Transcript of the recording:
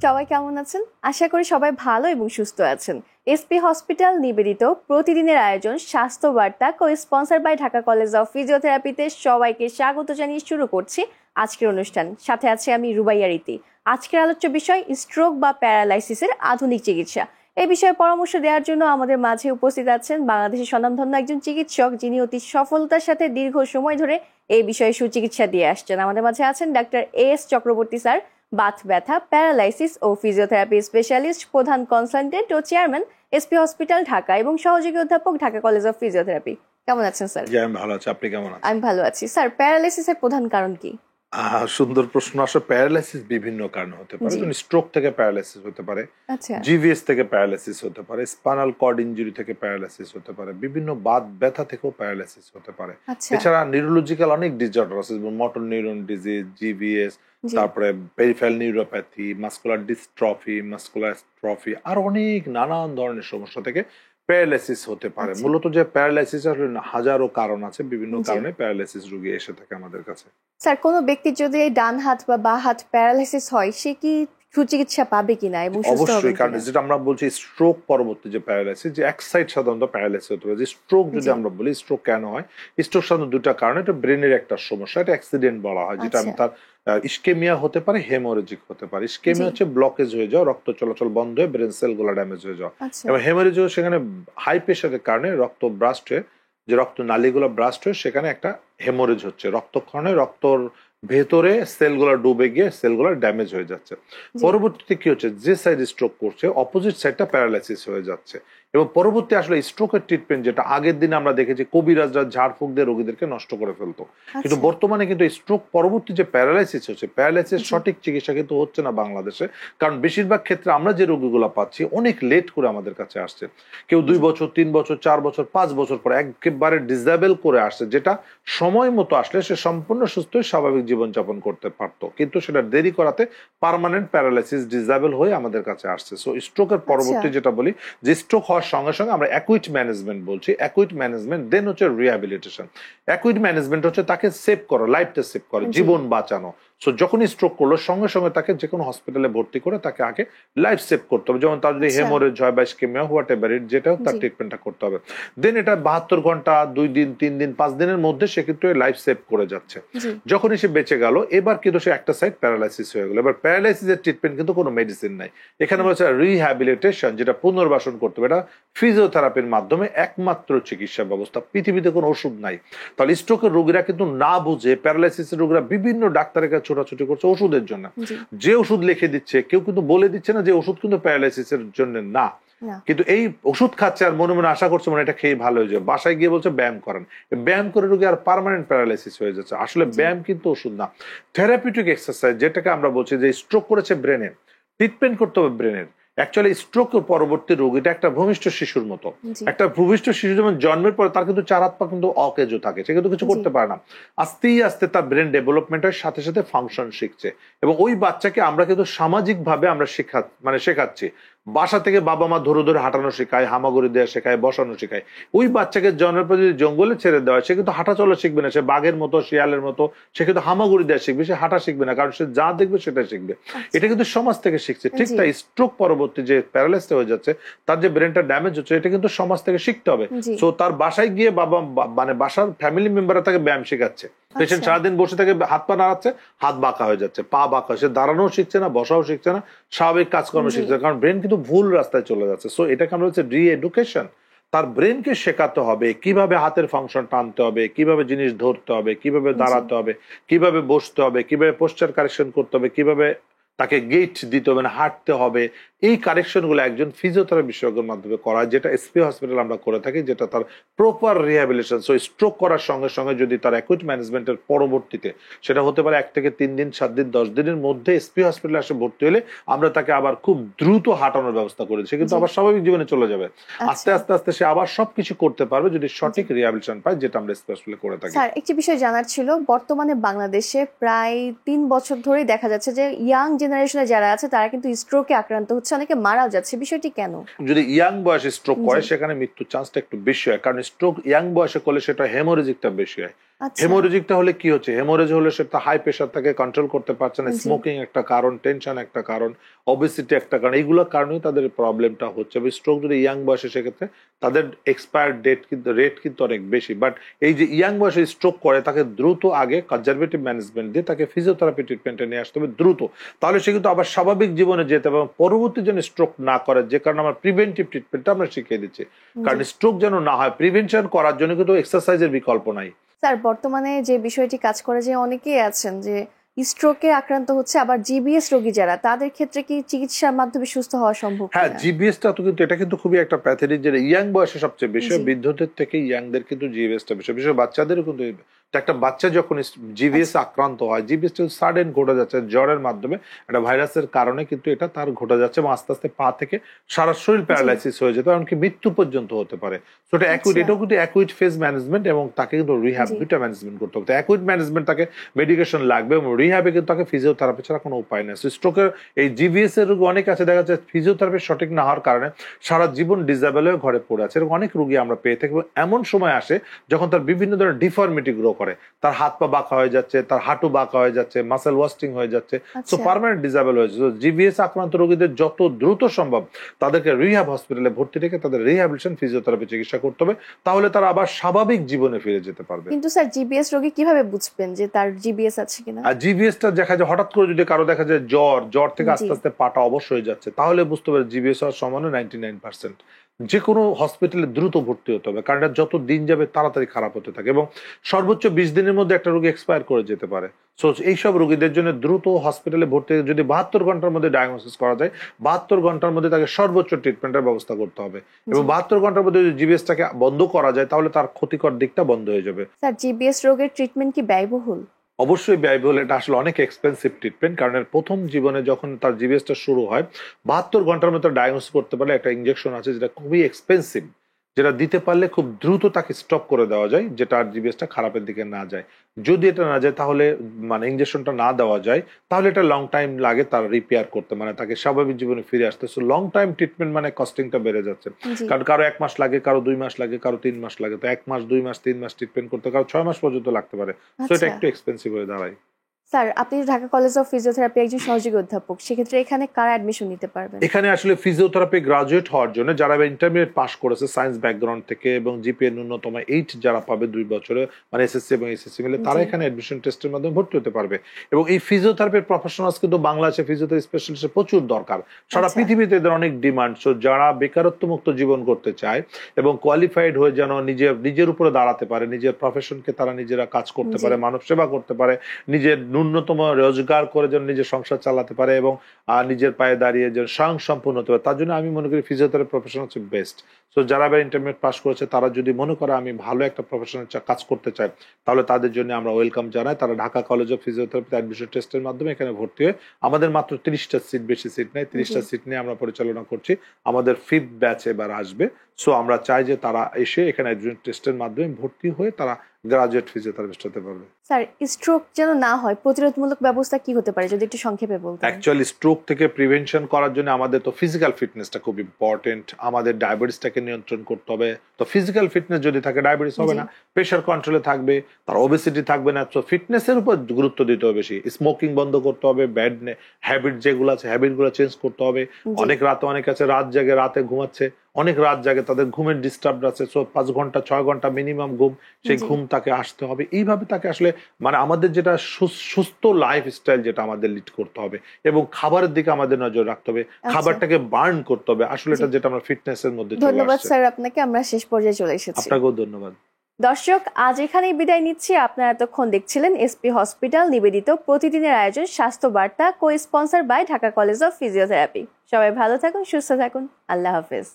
সবাই কেমন আছেন? আশা করি সবাই ভালো এবং সুস্থ আছেন। এসপি হসপিটাল নিবেদিত প্রতিদিনের আয়োজন স্বাস্থ্য বার্তা co-sponsor by Dhaka college of ফিজিওথেরাপিতে সবাইকে স্বাগত জানিয়ে শুরু করছি আজকের অনুষ্ঠান। সাথে আছে আমি রুবাইয়া রীতি। আজকের আলোচ্য বিষয় স্ট্রোক বা প্যারালাইসিসের আধুনিক চিকিৎসা। এই বিষয়ে পরামর্শ দেওয়ার জন্য আমাদের মাঝে উপস্থিত আছেন বাংলাদেশের স্বনামধন্য একজন চিকিৎসক, যিনি অতি সফলতার সাথে দীর্ঘ সময় ধরে এই বিষয়ে সুচিকিৎসা দিয়ে আসছেন। আমাদের মাঝে আছেন doctor S Chakraborty sir, Baat ব্যথা, প্যারালাইসিস ও ফিজিওথেরাপি স্পেশালিস্ট, প্রধান কনসালটেন্ট ও চেয়ারম্যান এসপি হসপিটাল ঢাকা এবং সহযোগী অধ্যাপক ঢাকা কলেজ অফ ফিজিওথেরাপি। কেমন আছেন স্যার? আমি ভালো আছি, আপনি কেমন আছেন? আমি ভালো আছি। স্যার, প্যারালাইসিসের প্রধান কারণ কি? সুন্দর প্রশ্ন। আসলে প্যারালাইসিস বিভিন্ন কারণে হতে পারে। স্ট্রোক থেকে প্যারালাইসিস হতে পারে, জিভিএস থেকে প্যারালাইসিস হতে পারে, স্পাইনাল কর্ড ইনজুরি থেকে প্যারালাইসিস হতে পারে, বিভিন্ন বাত ব্যথা থেকেও প্যারালাইসিস হতে পারে। এছাড়া নিউরোলজিক্যাল অনেক ডিসঅর্ডার আছে, যেমন মোটর নিউরন ডিজিজ, জিভিএস, তারপরে peripheral neuropathy, muscular dystrophy, muscular dystrophy, আর অনেক নানান ধরনের সমস্যা থেকে প্যারালাইসিস হতে পারে। মূলত যে প্যারালাইসিস আসলে হাজারো কারণ আছে, বিভিন্ন কারণে প্যারালাইসিস রোগী এসে থাকে আমাদের কাছে। স্যার, কোনো ব্যক্তির যদি এই ডান হাত বা বাঁ হাত প্যারালাইসিস হয়, সে কি সুচিকিৎসা পাবে কিনা এবং অবশ্যই, কারণ যেটা আমরা বলছি স্ট্রোক পরবর্তী যে প্যারালাইসিস, যে এক সাইড সাধারণত প্যারালাইসিস হতে পারে। যে স্ট্রোক যদি আমরা বলি, স্ট্রোক কেন হয়? স্ট্রোক সাধারণত দুটা কারণে। এটা ব্রেনের একটা সমস্যা, এটা অ্যাক্সিডেন্ট বলা হয়, যেটা তার ইস্কেমিয়া হতে পারে, হেমোরেজিক হতে পারে। ইস্কেমিয়া হচ্ছে ব্লকেজ হয়ে যাওয়া, রক্ত চলাচল বন্ধ হয়ে ব্রেন সেল গুলো ড্যামেজ হয়ে যাওয়া, এবং হেমোরেজিক সেখানে হাই প্রেশারের কারণে রক্ত ব্রাস্ট হয়ে, যে রক্ত নালীগুলো ব্রাস্ট হয়ে সেখানে একটা হেমোরেজ হচ্ছে, রক্তক্ষরণে রক্তর ভেতরে সেলগুলো ডুবে গিয়ে সেলগুলো ড্যামেজ হয়ে যাচ্ছে। পরবর্তীতে কি হচ্ছে, যে সাইড স্ট্রোক করছে অপোজিট সাইডটা প্যারালাইসিস হয়ে যাচ্ছে। এবং পরবর্তী আসলে স্ট্রোকের ট্রিটমেন্ট, যেটা আগের দিনে আমরা দেখেছি কবিরাজরা ঝাড়ফুঁক দিয়ে রোগীদেরকে নষ্ট করে ফেলতো, কিন্তু বর্তমানে কিন্তু স্ট্রোক পরবর্তী যে প্যারালাইসিস হচ্ছে, প্যারালাইসিস সঠিক চিকিৎসা কিন্তু হচ্ছে না বাংলাদেশে। কারণ বেশিরভাগ ক্ষেত্রে আমরা যে রোগীগুলো পাচ্ছি অনেক লেট করে আমাদের কাছে আসছে। কেউ 2 বছর, 3 বছর, 4 বছর, 5 বছর পরে একেবারে ডিসেবল করে আসছে, যেটা সময় মতো আসলে সে সম্পূর্ণ সুস্থ স্বাভাবিক জীবনযাপন করতে পারতো, কিন্তু সেটা দেরি করাতে পার্মানেন্ট প্যারালাইসিস ডিসেবল হয়ে আমাদের কাছে আসছে। সো স্ট্রোকের পরবর্তী যেটা বলি, যে স্ট্রোক হওয়ার সঙ্গে সঙ্গে আমরা অ্যাকুইট ম্যানেজমেন্ট বলছি। অ্যাকুইট ম্যানেজমেন্ট, দেন হচ্ছে রিহ্যাবিলিটেশন। অ্যাকুইট ম্যানেজমেন্ট হচ্ছে তাকে সেভ করা, লাইফটা সেভ করা, জীবন বাঁচানো। সো যখনই স্ট্রোক করলো সঙ্গে সঙ্গে তাকে যে কোনো হসপিটালে ভর্তি করে তাকে আগে লাইফ সেভ করতে হবে। যেমন তার যদি হেমোরেজ হয় বা ইস্কেমিয়া, হোয়াট এভার ইট, যেটা হোক তার ট্রিটমেন্টটা করতে হবে। দেন এটা 72 ঘন্টা, 2 দিন, 3 দিন, 5 দিনের মধ্যে সে কিন্তু লাইফ সেভ করে যাচ্ছে। যখনই সে বেঁচে গেল, এবার কিন্তু সে একটা সাইড প্যারালাইসিস হয়ে গেল। এবার প্যারালাইসিসের ট্রিটমেন্ট কিন্তু কোনো মেডিসিন নাই, এখানে বলছে রিহ্যাবিলিটেশন, যেটা পুনর্বাসন করতে হবে। এটা ফিজিওথেরাপির মাধ্যমে একমাত্র চিকিৎসা ব্যবস্থা, পৃথিবীতে কোনো ওষুধ নাই। তাহলে স্ট্রোকের রোগীরা কিন্তু না বুঝে, প্যারালাইসিসের রোগীরা বিভিন্ন ডাক্তারের কাছে ছোটাছুটি করছে ওষুধের জন্য। যে ওষুধ লিখে দিচ্ছে, কেউ কিন্তু বলে দিচ্ছে না যে ওষুধ কিন্তু প্যারালাইসিসের জন্য না, কিন্তু এই ওষুধ খাচ্ছে আর মনে মনে আশা করছে মানে এটা খেয়ে ভালো হয়ে যাবে। বাসায় গিয়ে বলছে ব্যায়াম করেন, ব্যায়াম করে রোগী আর পার্মানেন্ট প্যারালাইসিস হয়ে যাচ্ছে। আসলে ব্যায়াম কিন্তু ওষুধ না, থেরাপিউটিক এক্সারসাইজ, যেটাকে আমরা বলছি যে স্ট্রোক করেছে ব্রেনে, ট্রিটমেন্ট করতে হবে ব্রেনের। অ্যাকচুয়ালি স্ট্রোকের পরবর্তী রোগীটা একটা ভূমিষ্ঠ শিশুর মতো। একটা ভূমিষ্ঠ শিশু যেমন জন্মের পরে তার কিন্তু 4 হাত পা কিন্তু অকেজো থাকে, সে কিন্তু কিছু করতে পারে না। আস্তে আস্তে তার ব্রেন ডেভেলপমেন্টের সাথে সাথে ফাংশন শিখছে, এবং ওই বাচ্চাকে আমরা কিন্তু সামাজিক ভাবে আমরা শেখাচ্ছি। বাসা থেকে বাবা মা ধরে ধরে হাঁটানো শেখায়, হামাগুড়ি দেওয়া শেখায়, বসানো শেখায়। ওই বাচ্চাকে জন্মের পর যদি জঙ্গলে ছেড়ে দেওয়া হয়, সে কিন্তু হাঁটা চলা শিখবে না, সে বাঘের মতো, শিয়ালের মতো সে কিন্তু হামাগুড়ি দেওয়া শিখবে, সে হাঁটা শিখবে না, কারণ সে যা দেখবে সেটা শিখবে। এটা কিন্তু সমাজ থেকে শিখছে। ঠিক তাই স্ট্রোক পরবর্তী যে প্যারালাইসিস হয়ে যাচ্ছে, তার যে ব্রেনটা ড্যামেজ হচ্ছে, এটা কিন্তু সমাজ থেকে শিখতে হবে। সো তার বাসায় গিয়ে বাবা মানে বাসার ফ্যামিলি মেম্বাররা তাকে ব্যায়াম শেখাচ্ছে। পেশেন্ট সারাদিন বসে থেকে হাত পা নাড়াচ্ছে, হাত বাঁকা হয়ে যাচ্ছে, পা বাঁকা, সে দাঁড়ানো শিখছে না, বসাও শিখছে না, স্বাভাবিক কাজকর্ম শিখছে না, কারণ ব্রেন কিন্তু ভুল রাস্তায় চলে যাচ্ছে। সো এটাকে আমরা হচ্ছে রি এডুকেশন। তার ব্রেনকে শেখাতে হবে কিভাবে হাতের ফাংশন টানতে হবে, কিভাবে জিনিস ধরতে হবে, কিভাবে দাঁড়াতে হবে, কিভাবে বসতে হবে, কিভাবে পোস্টার কারেকশন করতে হবে, কিভাবে তাকে গেট দিতে হবে না হাঁটতে হবে। এই কারেকশন গুলো একজন ফিজিওথেরাপি বিশেষজ্ঞের মাধ্যমে করা, যেটা এসপি হসপিটাল আমরা করে থাকি, যেটা তার প্রপার রিহ্যাবিলিটেশন। সো স্ট্রোক করার সঙ্গে সঙ্গে যদি তার অ্যাকুইট ম্যানেজমেন্টের পরবর্তীতে, সেটা হতে পারে 1 থেকে 3 দিন, 7 দিন, 10 দিনের মধ্যে এসপি হসপিটালে এসে ভর্তি হলে আমরা তাকে আবার খুব দ্রুত হাঁটানোর ব্যবস্থা করি, সে কিন্তু আবার স্বাভাবিক জীবনে চলে যাবে। আস্তে আস্তে আস্তে সে আবার সবকিছু করতে পারবে যদি সঠিক রিহ্যাবিলিটেশন পায়, যেটা আমরা এসপি হসপিটালে করে থাকি। স্যার, একটি বিষয় জানার ছিল, বর্তমানে বাংলাদেশে প্রায় 3 বছর ধরেই দেখা যাচ্ছে যে ইয়াং জেনারেশনে যারা আছে তারা কিন্তু স্ট্রোকে আক্রান্ত হচ্ছে, অনেকে মারাও যাচ্ছে। বিষয়টি কেন? যদি ইয়াং বয়সে স্ট্রোক করে সেখানে মৃত্যুর চান্সটা একটু বেশি হয়, কারণ স্ট্রোক ইয়াং বয়সে করলে সেটা হেমোরেজিকটা বেশি হয়। আচ্ছা। হেমোরেজিকটা হলে কি হচ্ছে, হেমোরেজ হলে সেটা হাই প্রেশার তাকে কন্ট্রোল করতে পারছে না, জি। স্মোকিং একটা কারণ, টেনশন একটা কারণ, ওবেসিটি একটা কারণ, এইগুলোর কারণেই তাদের প্রবলেমটা হচ্ছে। স্ট্রোক যদি ইয়াং বয়সে, সেক্ষেত্রে তাদের এক্সপায়ার রেট কিন্তু অনেক বেশি। বাট এই যে ইয়াং বয়সে স্ট্রোক করে, তাকে দ্রুত আগে কনজারভেটিভ ম্যানেজমেন্ট দিয়ে তাকে ফিজিওথেরাপি ট্রিটমেন্টে নিয়ে আসতে হবে দ্রুত, তাহলে সে কিন্তু আবার স্বাভাবিক জীবনে যেতে পারে, পরবর্তী যেন স্ট্রোক না করে, যে কারণে আমরা প্রিভেন্টিভ ট্রিটমেন্টটা আমরা শিখিয়ে দিচ্ছি। কারণ স্ট্রোক যেন না হয়, প্রিভেনশন করার জন্য কিন্তু এক্সারসাইজের বিকল্প নাই। স্যার, বর্তমানে যে বিষয়টি কাজ করে যে অনেকেই আছেন যে স্ট্রোকে আক্রান্ত হচ্ছে, আবার জিবিএস রোগী যারা, তাদের ক্ষেত্রে কি চিকিৎসার মাধ্যমে সুস্থ হওয়া সম্ভব? হ্যাঁ, জিবিএসটা তো কিন্তু এটা কিন্তু খুবই একটা প্যাথোলজি, যেটা ইয়াং বয়সে সবচেয়ে বেশি, বৃদ্ধদের থেকে ইয়াংদের কিন্তু জিবিএসটা বেশি, বিশেষ বাচ্চাদেরও কিন্তু। একটা বাচ্চা যখন জিবিএস আক্রান্ত হয়, জিবিএস সাডেন ঘটে যাচ্ছে জ্বরের মাধ্যমে, একটা ভাইরাসের কারণে কিন্তু এটা তার ঘটে যাচ্ছে, এবং আস্তে আস্তে পা থেকে সারা শরীর প্যারালাইসিস হয়ে যেতে, এমনকি মৃত্যু পর্যন্ত হতে পারে। তো এটা অ্যাকুইট, এটাও কিন্তু অ্যাকুইট ফেজ ম্যানেজমেন্ট, এবং তাকে কিন্তু রিহ্যাব, দুইটা ম্যানেজমেন্ট করতে হবে। অ্যাকুইট ম্যানেজমেন্ট, তাকে মেডিকেশন লাগবে, এবং রিহ্যাবে কিন্তু তাকে ফিজিওথেরাপি ছাড়া কোনো উপায় নেই। স্ট্রোকের এই জিবিএস এর রোগী অনেক আছে, দেখা যাচ্ছে ফিজিওথেরাপি সঠিক না হওয়ার কারণে সারা জীবন ডিসেবল হয়ে ঘরে পড়ে আছে, এরকম অনেক রোগী আমরা পেয়ে থাকি। এমন সময় আসে যখন তার বিভিন্ন ধরনের ডিফর্মিটি গ্রো করে, তার হাত পা বাঁকা হয়ে যাচ্ছে, তার হাঁটু বাঁকা হয়ে যাচ্ছে, মাসেল ওয়াস্টিং হয়ে যাচ্ছে, সো পার্মানেন্ট ডিসেবল হয়ে যাচ্ছে। জিবিএস আক্রান্ত রোগীদের যত দ্রুত সম্ভব তাদেরকে রিহ্যাব হসপিটালে ভর্তি রেখে তাদের রিহ্যাবিলিটেশন ফিজিওথেরাপি চিকিৎসা করতে হবে, তাহলে তারা আবার স্বাভাবিক জীবনে ফিরে যেতে পারবে। কিন্তু স্যার, জিবিএস রোগী কিভাবে বুঝবেন যে তার জিবিএস আছে কিনা? আর জিবিএসটা দেখা যায় হঠাৎ করে যদি কারো দেখা যায় জ্বর থেকে আস্তে আস্তে পাটা অবশ হয়ে যাচ্ছে, তাহলে বুঝতে পারে জিবিএস হওয়ার সম্ভাবনা 99%। যে কোনো হসপিটালে দ্রুত ভর্তি হতে হবে, কারণ এটা যত দিন যাবে তাড়াতাড়ি খারাপ হতে থাকে, এবং সর্বোচ্চ 20 দিনের মধ্যে একটা রোগী এক্সপায়ার করে যেতে পারে। সো এইসব রোগীদের জন্য দ্রুত হসপিটালে ভর্তি, যদি 72 ঘন্টার মধ্যে ডায়াগনোসিস করা যায়, 72 ঘন্টার মধ্যে তাকে সর্বোচ্চ ট্রিটমেন্টের ব্যবস্থা করতে হবে, এবং 72 ঘন্টার মধ্যে যদি জিবিএসটাকে বন্ধ করা যায়, তাহলে তার ক্ষতিকর দিকটা বন্ধ হয়ে যাবে। স্যার, জিবিএস রোগের ট্রিটমেন্ট কি ব্যয়বহুল? অবশ্যই ব্যয়বহুল, এটা আসলে অনেক এক্সপেন্সিভ ট্রিটমেন্ট, কারণ প্রথম জীবনে যখন তার জিবিএসটা শুরু হয়, 72 ঘন্টার মধ্যে ডায়াগনোসিস করতে পারলে একটা ইনজেকশন আছে যেটা খুবই এক্সপেন্সিভ, যেটা দিতে পারলে খুব দ্রুত তাকে স্টপ করে দেওয়া যায়, যেটা আর জিবিএসটা খারাপের দিকে না যায়। যদি এটা না যায়, তাহলে মানে ইনজেকশনটা না দেওয়া যায়, তাহলে এটা লং টাইম লাগে তার রিপেয়ার করতে, মানে তাকে স্বাভাবিক জীবনে ফিরে আসতে। সো লং টাইম ট্রিটমেন্ট মানে কস্টিংটা বেড়ে যাচ্ছে, কারণ কারো 1 মাস লাগে, কারো 2 মাস লাগে, কারো 3 মাস লাগে। তো 1 মাস, 2 মাস, 3 মাস ট্রিটমেন্ট করতে কারো 6 মাস পর্যন্ত লাগতে পারে। সো এটা একটু এক্সপেন্সিভ হয়ে দাঁড়ায়। স্যার, আপনি ঢাকা কলেজ অফ ফিজিওথেরাপি একজন সহযোগী অধ্যাপক, সেক্ষেত্রে এখানে কারা অ্যাডমিশন নিতে পারবেন? এখানে আসলে ফিজিওথেরাপি গ্রাজুয়েট হওয়ার জন্য যারা ইন্টারমিডিয়েট পাস করেছে সায়েন্স ব্যাকগ্রাউন্ড থেকে, এবং জিপিএ ন্যূনতম 8 যারা পাবে 2 বছরে, মানে এসএসসি এবং এসএসসি মিলে, তারা এখানে অ্যাডমিশন টেস্টের মাধ্যমে ভর্তি হতে পারবে। এবং এই ফিজিওথেরাপির প্রফেশনালস কিন্তু বাংলাদেশে ফিজিওথেরাপি স্পেশালিস্টের প্রচুর দরকার, সারা পৃথিবীতে এদের অনেক ডিমান্ড। সো যারা বেকারত্ব মুক্ত জীবন করতে চায় এবং কোয়ালিফাইড হয়ে যেন নিজের উপরে দাঁড়াতে পারে, নিজের প্রফেশনকে তারা নিজেরা কাজ করতে পারে, মানব সেবা করতে পারে, নিজের ন্যূনতম রোজগার করে যেন নিজের সংসার চালাতে পারে, এবং নিজের পায়ে দাঁড়িয়ে যেন স্বয়ং সম্পূর্ণ হতে পারে, তার জন্য আমি মনে করি ফিজিওথেরাপি প্রফেশন হচ্ছে বেস্ট। সো যারা ইন্টারমিডিয়েট পাস করেছে, তারা যদি মনে করে আমি ভালো একটা প্রফেশনাল কাজ করতে চাই, তাহলে তাদের জন্য আমরা ওয়েলকাম জানাই। তারা Dhaka college of physiotherapy admission টেস্টের মাধ্যমে এখানে ভর্তি হয়ে, আমাদের মাত্র 30টা সিট, বেশি সিট নেই, 30টা সিট নিয়ে আমরা পরিচালনা করছি। আমাদের 5th ব্যাচ এবার আসবে। সো আমরা চাই যে তারা এসে এখানে অ্যাডমিশন টেস্টের মাধ্যমে ভর্তি হয়ে তারা গ্রাজুয়েট ফিজিওথেরাপিস্ট হতে পারবে। স্যার, স্ট্রোক যেন না হয় প্রতিরোধমূলক ব্যবস্থা কি হতে পারে, যদি একটু সংক্ষেপে বলতেন? অ্যাকচুয়ালি স্ট্রোক থেকে প্রিভেনশন করার জন্য আমাদের তো ফিজিক্যাল ফিটনেসটা খুব ইম্পর্টেন্ট, আমাদের ডায়াবেটিসটাকে নিয়ন্ত্রণ করতে হবে। তো ফিজিক্যাল ফিটনেস যদি থাকে, ডায়াবেটিস হবে না, প্রেশার কন্ট্রোলে থাকবে, তার ওবেসিটি থাকবে না। তো ফিটনেসের উপর গুরুত্ব দিতে হবে বেশি, স্মোকিং বন্ধ করতে হবে, ব্যাড হ্যাবিট যেগুলো আছে হ্যাবিটগুলো চেঞ্জ করতে হবে। অনেক আছে রাত জাগে, রাতে ঘুমাচ্ছে, অনেক রাত জাগে, তাদের ঘুমের ডিস্টার্ব আছে। সো 5 ঘন্টা 6 ঘন্টা মিনিমাম ঘুম, সেই ঘুম তাকে আসতে হবে। এইভাবে তাকে আসলে মানে আমাদের যেটা সুস্থ লাইফ স্টাইল, যেটা আমাদের লিড করতে হবে, এবং খাবারের দিকে আমাদের নজর রাখতে হবে, খাবারটাকে বার্ন করতে হবে। আসলে এটা যেটা আমরা ফিটনেস এর মধ্যে চলে আসছে। ধন্যবাদ স্যার আপনাকে, আমরা শেষ পর্যায়ে চলে এসেছি। আপনাকেও ধন্যবাদ। দর্শক, আজ এখানেই বিদায় নিচ্ছি। আপনারা এতক্ষণ দেখছিলেন এসপি হসপিটাল নিবেদিত প্রতিদিনের আয়োজন স্বাস্থ্য বার্তা, co sponsor by Dhaka college of physiotherapy. সবাই ভালো থাকুন, সুস্থ থাকুন, আল্লাহ হাফেজ।